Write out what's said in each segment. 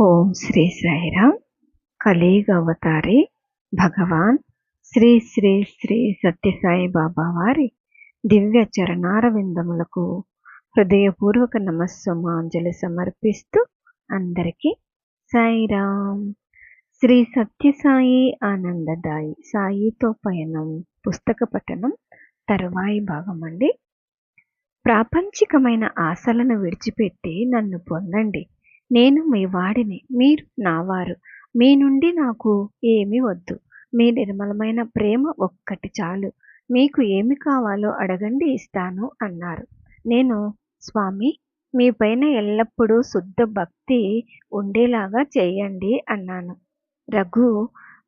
ఓం శ్రీ సాయిరామ్. కలియుగ అవతారి భగవాన్ శ్రీ శ్రీ శ్రీ సత్యసాయి బాబా వారి దివ్య చరణారవిందములకు హృదయపూర్వక నమస్సుమాంజలి సమర్పిస్తూ అందరికీ సాయిరామ్. శ్రీ సత్యసాయి ఆనందదాయి సాయితో పయనం పుస్తక పఠనం తరువాయి భాగం అండి. ప్రాపంచికమైన ఆశలను విడిచిపెట్టి నన్ను పొందండి. నేను మీ వాడిని, మీరు నావారు. మీ నుండి నాకు ఏమీ వద్దు. మీ నిర్మలమైన ప్రేమ ఒక్కటి చాలు. మీకు ఏమి కావాలో అడగండి, ఇస్తాను అన్నారు. నేను, స్వామి, మీ పైన ఎల్లప్పుడూ శుద్ధ భక్తి ఉండేలాగా చేయండి అన్నాను. రఘు,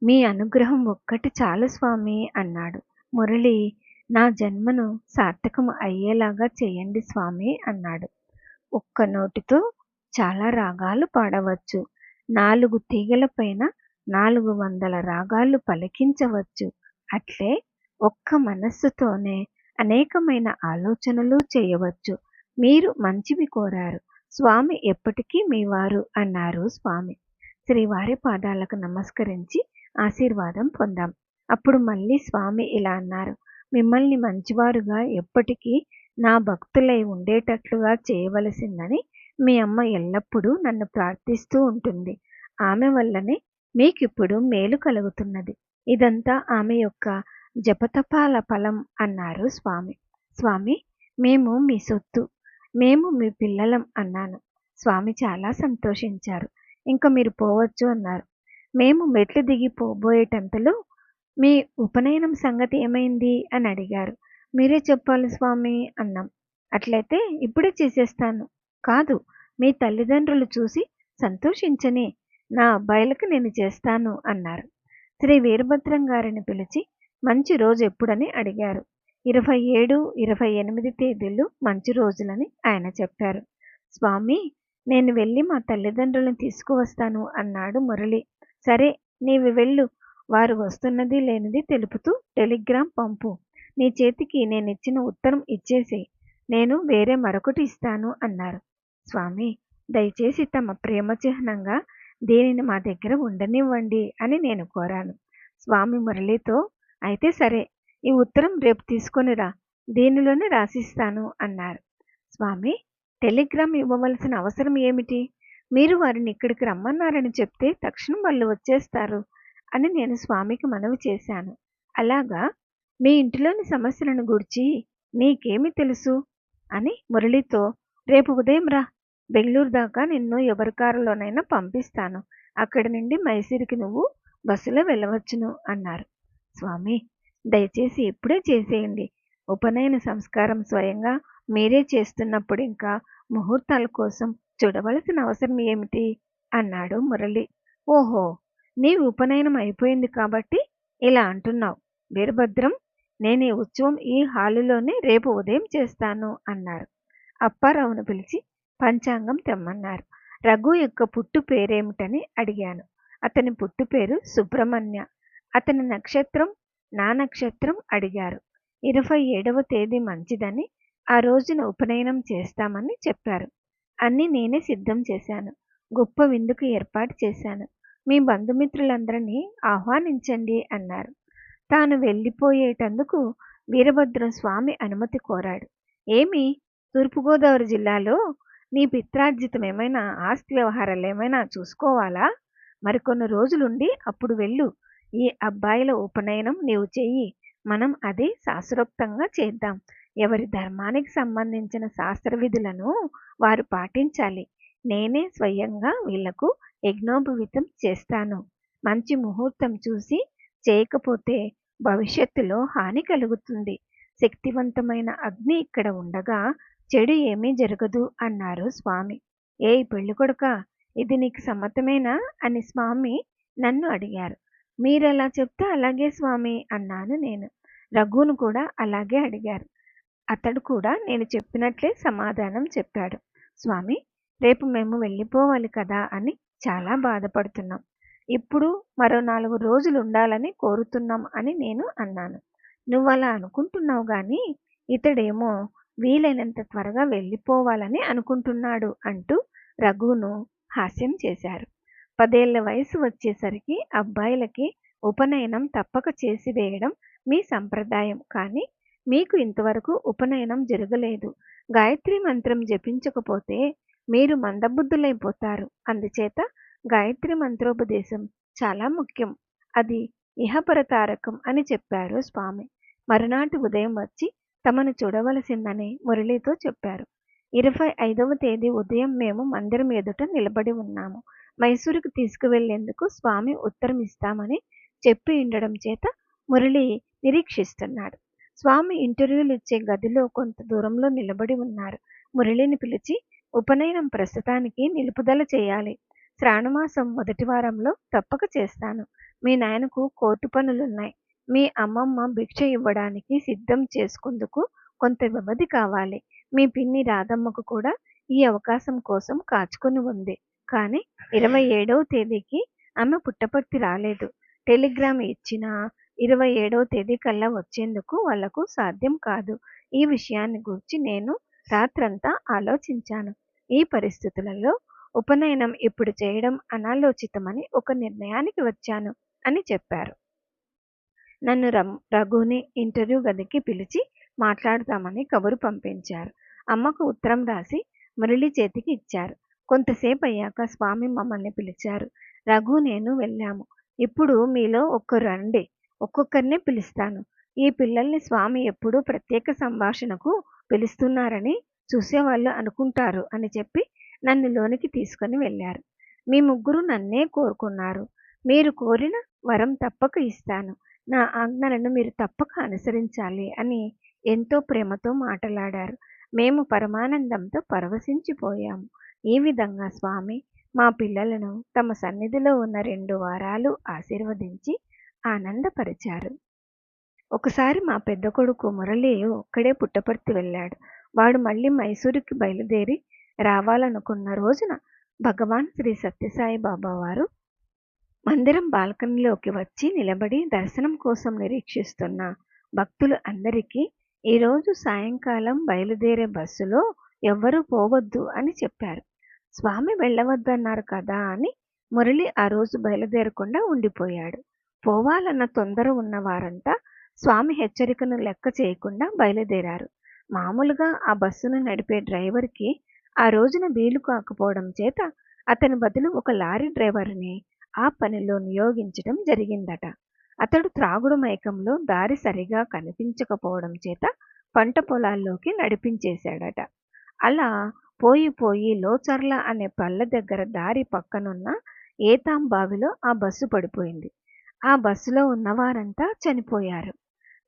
మీ అనుగ్రహం ఒక్కటి చాలు స్వామి అన్నాడు. మురళి, నా జన్మను సార్థకం అయ్యేలాగా చేయండి స్వామి అన్నాడు. ఒక్క నోటితో చాలా రాగాలు పాడవచ్చు. 4 తీగల పైన 400 రాగాలు పలికించవచ్చు. అట్లే ఒక్క మనస్సుతోనే అనేకమైన ఆలోచనలు చేయవచ్చు. మీరు మంచివి కోరారు. స్వామి ఎప్పటికీ మీ వారు అన్నారు స్వామి. శ్రీవారి పాదాలకు నమస్కరించి ఆశీర్వాదం పొందాం. అప్పుడు మళ్ళీ స్వామి ఇలా అన్నారు, మిమ్మల్ని మంచివారుగా ఎప్పటికీ నా భక్తులై ఉండేటట్లుగా చేయవలసిందని మీ అమ్మ ఎల్లప్పుడూ నన్ను ప్రార్థిస్తూ ఉంటుంది. ఆమె వల్లనే మీకిప్పుడు మేలు కలుగుతున్నది. ఇదంతా ఆమె యొక్క జపతపాల ఫలం అన్నారు స్వామి. స్వామి, మేము మీ సొత్తు, మేము మీ పిల్లలం అన్నాను. స్వామి చాలా సంతోషించారు. ఇంకా మీరు పోవచ్చు అన్నారు. మేము మెట్లు దిగి పోబోయేటంతలో మీ ఉపనయనం సంగతి ఏమైంది అని అడిగారు. మీరే చెప్పాలి స్వామి అన్నాం. అట్లయితే ఇప్పుడే చేసేస్తాను. కాదు, మీ తల్లిదండ్రులు చూసి సంతోషించని నా అబ్బాయిలకు నేను చేస్తాను అన్నారు. శ్రీ వీరభద్రం గారిని పిలిచి మంచి రోజు ఎప్పుడని అడిగారు. 27, 28 తేదీలు మంచి రోజులని ఆయన చెప్పారు. స్వామి, నేను వెళ్ళి మా తల్లిదండ్రులను తీసుకువస్తాను అన్నాడు మురళి. సరే, నీవు వెళ్ళు. వారు వస్తున్నది లేనిది తెలుపుతూ టెలిగ్రామ్ పంపు. నీ చేతికి నేనిచ్చిన ఉత్తరం ఇచ్చేసేయి. నేను వేరే మరొకటి ఇస్తాను అన్నారు. స్వామి, దయచేసి తమ ప్రేమ చిహ్నంగా దీనిని మా దగ్గర ఉండనివ్వండి అని నేను కోరాను. స్వామి మురళితో, అయితే సరే, ఈ ఉత్తరం రేపు తీసుకొనిరా, దీనిలోనే రాసిస్తాను అన్నారు. స్వామి, టెలిగ్రామ్ ఇవ్వవలసిన అవసరం ఏమిటి? మీరు వారిని ఇక్కడికి రమ్మన్నారని చెప్తే తక్షణం వాళ్ళు వచ్చేస్తారు అని నేను స్వామికి మనవి చేశాను. అలాగా, మీ ఇంటిలోని సమస్యలను గూర్చి నీకేమి తెలుసు అని మురళితో, రేపు ఉదయం రా, బెంగళూరు దాకా నిన్ను ఎవరి కారులోనైనా పంపిస్తాను. అక్కడి నుండి మైసూరుకి నువ్వు బస్సులో వెళ్ళవచ్చును అన్నారు. స్వామి, దయచేసి ఇప్పుడే చేసేయండి. ఉపనయన సంస్కారం స్వయంగా మీరే చేస్తున్నప్పుడు ఇంకా ముహూర్తాల కోసం చూడవలసిన అవసరం ఏమిటి అన్నాడు మురళి. ఓహో, నీ ఉపనయనం అయిపోయింది కాబట్టి ఇలా అంటున్నావు. వీరభద్రం, నేను ఈ ఉత్సవం ఈ హాలులోనే రేపు ఉదయం చేస్తాను అన్నారు. అప్పారావును పిలిచి పంచాంగం తెమ్మన్నారు. రఘు యొక్క పుట్టు పేరేమిటని అడిగాను. అతని పుట్టు పేరు సుబ్రహ్మణ్య. అతని నక్షత్రం నా నక్షత్రం అడిగారు. 27వ తేదీ మంచిదని, ఆ రోజున ఉపనయనం చేస్తామని చెప్పారు. అన్నీ నేనే సిద్ధం చేశాను. గొప్ప విందుకు ఏర్పాటు చేశాను. మీ బంధుమిత్రులందరినీ ఆహ్వానించండి అన్నారు. తాను వెళ్ళిపోయేటందుకు వీరభద్రం స్వామి అనుమతి కోరాడు. ఏమి, తూర్పుగోదావరి జిల్లాలో నీ పిత్రార్జితం ఏమైనా ఆస్తి వ్యవహారాలు ఏమైనా చూసుకోవాలా? మరికొన్ని రోజులుండి అప్పుడు వెళ్ళు. ఈ అబ్బాయిల ఉపనయనం నీవు చెయ్యి. మనం అది శాస్త్రోక్తంగా చేద్దాం. ఎవరి ధర్మానికి సంబంధించిన శాస్త్ర విధులను వారు పాటించాలి. నేనే స్వయంగా వీళ్లకు యజ్ఞోపవీతం చేస్తాను. మంచి ముహూర్తం చూసి చేయకపోతే భవిష్యత్తులో హాని కలుగుతుంది. శక్తివంతమైన అగ్ని ఇక్కడ ఉండగా చెడు ఏమీ జరగదు అన్నారు స్వామి. ఏయ్ పెళ్ళికొడుక, ఇది నీకు సమ్మతమేనా అని స్వామి నన్ను అడిగారు. మీరెలా చెప్తే అలాగే స్వామి అన్నాను నేను. రఘును కూడా అలాగే అడిగారు. అతడు కూడా నేను చెప్పినట్లే సమాధానం చెప్పాడు. స్వామి, రేపు మేము వెళ్ళిపోవాలి కదా అని చాలా బాధపడుతున్నాం. ఇప్పుడు మరో 4 రోజులు ఉండాలని కోరుతున్నాం అని నేను అన్నాను. నువ్వలా అనుకుంటున్నావు గాని ఇతడేమో వీలైనంత త్వరగా వెళ్ళిపోవాలని అనుకుంటున్నాడు అంటూ రఘును హాస్యం చేశారు. 10 ఏళ్ల వయసు వచ్చేసరికి అబ్బాయిలకి ఉపనయనం తప్పక చేసివేయడం మీ సంప్రదాయం. కానీ మీకు ఇంతవరకు ఉపనయనం జరగలేదు. గాయత్రీ మంత్రం జపించకపోతే మీరు మందబుద్ధులైపోతారు. అందుచేత గాయత్రి మంత్రోపదేశం చాలా ముఖ్యం. అది ఇహపరతారకం అని చెప్పారు స్వామి. మరునాటి ఉదయం వచ్చి తమను చూడవలసిందని మురళితో చెప్పారు. 25వ తేదీ ఉదయం మేము మందిరం ఎదుట నిలబడి ఉన్నాము. మైసూరుకు తీసుకువెళ్లేందుకు స్వామి ఉత్తరం ఇస్తామని చెప్పి ఉండడం చేత మురళి నిరీక్షిస్తున్నాడు. స్వామి ఇంటర్వ్యూలు ఇచ్చే గదిలో కొంత దూరంలో నిలబడి ఉన్నారు. మురళిని పిలిచి, ఉపనయనం ప్రస్తుతానికి నిలుపుదల చేయాలి. శ్రావణమాసం మొదటి వారంలో తప్పక చేస్తాను. మీ నాయనకు కోర్టు పనులున్నాయి. మీ అమ్మమ్మ భిక్ష ఇవ్వడానికి సిద్ధం చేసుకుందుకు కొంత వ్యవధి కావాలి. మీ పిన్ని రాధమ్మకు కూడా ఈ అవకాశం కోసం కాచుకొని ఉంది. కానీ 27వ తేదీకి ఆమె పుట్టపర్తి రాలేదు. టెలిగ్రామ్ ఇచ్చినా 27వ తేదీ కల్లా వచ్చేందుకు వాళ్లకు సాధ్యం కాదు. ఈ విషయాన్ని గూర్చి నేను రాత్రంతా ఆలోచించాను. ఈ పరిస్థితులలో ఉపనయనం ఇప్పుడు చేయడం అనాలోచితమని ఒక నిర్ణయానికి వచ్చాను అని చెప్పారు. నన్ను రఘుని ఇంటర్వ్యూ గదికి పిలిచి మాట్లాడతామని కబురు పంపించారు. అమ్మకు ఉత్తరం రాసి మురళి చేతికి ఇచ్చారు. కొంతసేపు అయ్యాక స్వామి మమ్మల్ని పిలిచారు. రఘు నేను వెళ్ళాము. ఇప్పుడు మీలో ఒక్కరు రండి. ఒక్కొక్కరినే పిలుస్తాను. ఈ పిల్లల్ని స్వామి ఎప్పుడూ ప్రత్యేక సంభాషణకు పిలుస్తున్నారని చూసేవాళ్ళు అనుకుంటారు అని చెప్పి నన్ను లోనికి తీసుకొని వెళ్ళారు. మీ ముగ్గురు నన్నే కోరుకున్నారు. మీరు కోరిన వరం తప్పక ఇస్తాను. నా ఆజ్ఞలను మీరు తప్పక అనుసరించాలి అని ఎంతో ప్రేమతో మాట్లాడారు. మేము పరమానందంతో పరవశించిపోయాము. ఈ విధంగా స్వామి మా పిల్లలను తమ సన్నిధిలో ఉన్న 2 వారాలు ఆశీర్వదించి ఆనందపరిచారు. ఒకసారి మా పెద్ద కొడుకు మురళి ఒక్కడే పుట్టపర్తి వెళ్ళాడు. వాడు మళ్ళీ మైసూరుకి బయలుదేరి రావాలనుకున్న రోజున భగవాన్ శ్రీ సత్యసాయి బాబా వారు మందిరం బాల్కనీలోకి వచ్చి నిలబడి దర్శనం కోసం నిరీక్షిస్తున్న భక్తులు అందరికీ ఈరోజు సాయంకాలం బయలుదేరే బస్సులో ఎవ్వరూ పోవద్దు అని చెప్పారు. స్వామి వెళ్ళవద్దన్నారు కదా అని మురళి ఆ రోజు బయలుదేరకుండా ఉండిపోయాడు. పోవాలన్న తొందర ఉన్న వారంతా స్వామి హెచ్చరికను లెక్క చేయకుండా బయలుదేరారు. మామూలుగా ఆ బస్సును నడిపే డ్రైవర్కి ఆ రోజున వీలు కాకపోవడం చేత అతని బదులు ఒక లారీ డ్రైవర్ని ఆ పనిలో నియోగించడం జరిగిందట. అతడు త్రాగుడు మైకంలో దారి సరిగా కనిపించకపోవడం చేత పంట పొలాల్లోకి నడిపించేశాడట. అలా పోయి లోచర్ల అనే పల్లె దగ్గర దారి పక్కనున్న ఏతాం బావిలో ఆ బస్సు పడిపోయింది. ఆ బస్సులో ఉన్నవారంతా చనిపోయారు.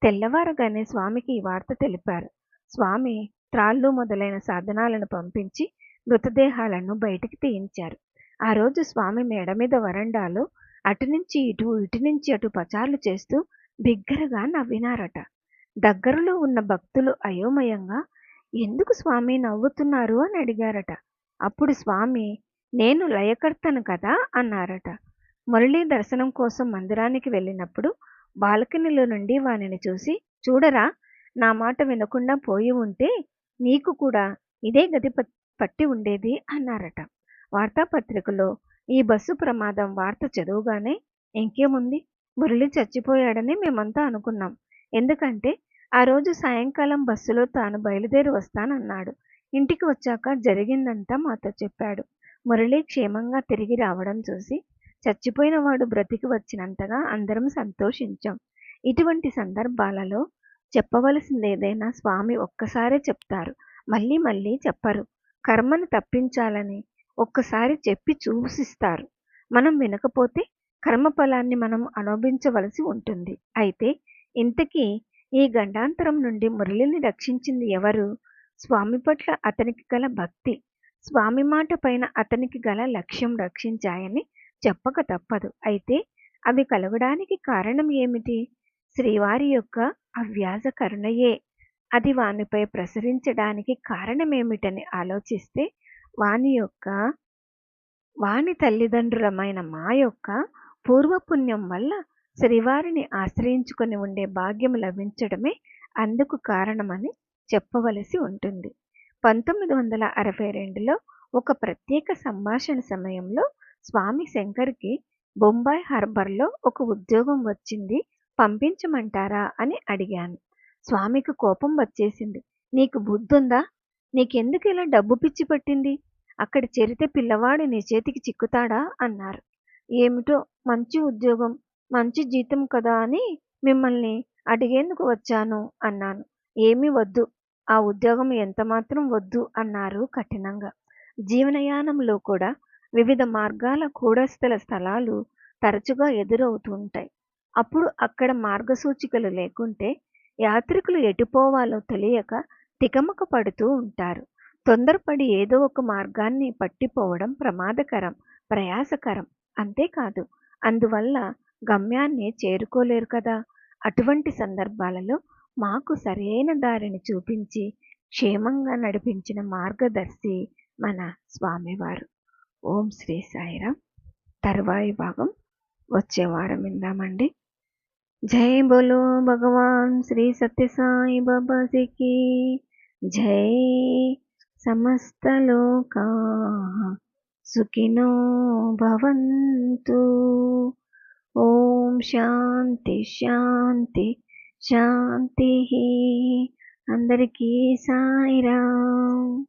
తెల్లవారగానే స్వామికి ఈ వార్త తెలిపారు. స్వామి త్రాళ్ళు మొదలైన సాధనాలను పంపించి మృతదేహాలను బయటికి తీయించారు. ఆ రోజు స్వామి మేడ మీద వరండాలో అటు నుంచి ఇటు, ఇటు నుంచి అటు పచార్లు చేస్తూ బిగ్గరగా నవ్వినారట. దగ్గరలో ఉన్న భక్తులు అయోమయంగా ఎందుకు స్వామి నవ్వుతున్నారు అని అడిగారట. అప్పుడు స్వామి నేను లయకర్తను కదా అన్నారట. మురళీ దర్శనం కోసం మందిరానికి వెళ్ళినప్పుడు బాల్కనీలో నుండి వానిని చూసి, చూడరా, నా మాట వినకుండా పోయి ఉంటే నీకు కూడా ఇదే గతి పట్టి ఉండేది అన్నారట. వార్తాపత్రికలో ఈ బస్సు ప్రమాదం వార్త చదువుగానే ఇంకేముంది, మురళి చచ్చిపోయాడని మేమంతా అనుకున్నాం. ఎందుకంటే ఆ రోజు సాయంకాలం బస్సులో తాను బయలుదేరి వస్తానన్నాడు. ఇంటికి వచ్చాక జరిగిందంతా మాతో చెప్పాడు. మురళి క్షేమంగా తిరిగి రావడం చూసి చచ్చిపోయిన వాడు బ్రతికి వచ్చినంతగా అందరం సంతోషించాం. ఇటువంటి సందర్భాలలో చెప్పవలసిందేదైనా స్వామి ఒక్కసారే చెప్తారు, మళ్ళీ మళ్ళీ చెప్పరు. కర్మను తప్పించాలని ఒక్కసారి చెప్పి చూసిస్తారు. మనం వినకపోతే కర్మఫలాన్ని మనం అనుభవించవలసి ఉంటుంది. అయితే ఇంతకీ ఈ గండాంతరం నుండి మురళిని రక్షించింది ఎవరు? స్వామి పట్ల అతనికి గల భక్తి, స్వామి మాట పైన అతనికి గల లక్ష్యం రక్షించాయని చెప్పక తప్పదు. అయితే అవి కలగడానికి కారణం ఏమిటి? శ్రీవారి యొక్క అవ్యాజ కరుణయే. అది వానిపై ప్రసరించడానికి కారణమేమిటని ఆలోచిస్తే వాని తల్లిదండ్రులమైన మా యొక్క పూర్వపుణ్యం వల్ల శ్రీవారిని ఆశ్రయించుకొని ఉండే భాగ్యం లభించడమే అందుకు కారణమని చెప్పవలసి ఉంటుంది. 1962లో ఒక ప్రత్యేక సంభాషణ సమయంలో స్వామి శంకర్కి బొంబాయి హార్బర్లో ఒక ఉద్యోగం వచ్చింది, పంపించమంటారా అని అడిగాను. స్వామికి కోపం వచ్చేసింది. నీకు బుద్ధుందా? నీకెందుకు ఇలా డబ్బు పిచ్చి పట్టింది? అక్కడ చేరితే పిల్లవాడు నీ చేతికి చిక్కుతాడా అన్నారు. ఏమిటో, మంచి ఉద్యోగం, మంచి జీతం కదా అని మిమ్మల్ని అడిగేందుకు వచ్చాను అన్నాను. ఏమీ వద్దు, ఆ ఉద్యోగం ఎంతమాత్రం వద్దు అన్నారు కఠినంగా. జీవనయానంలో కూడా వివిధ మార్గాల కూడస్థల స్థలాలు తరచుగా ఎదురవుతూ ఉంటాయి. అప్పుడు అక్కడ మార్గసూచికలు లేకుంటే యాత్రికులు ఎటుపోవాలో తెలియక తికమక పడుతూ ఉంటారు. తొందరపడి ఏదో ఒక మార్గాన్ని పట్టిపోవడం ప్రమాదకరం, ప్రయాసకరం. అంతేకాదు, అందువల్ల గమ్యాన్ని చేరుకోలేరు కదా. అటువంటి సందర్భాలలో మాకు సరైన దారిని చూపించి క్షేమంగా నడిపించిన మార్గదర్శి మన స్వామివారు. ఓం శ్రీ సాయిరాం. తరువాయి భాగం వచ్చే వారం విందామండి. జై బోలో భగవాన్ శ్రీ సత్య సాయి బాబాజీకి జై. సమస్త లోకా సుఖినో భవంతు. ఓం శాంతి శాంతి శాంతి. అందరికీ సాయిరాం.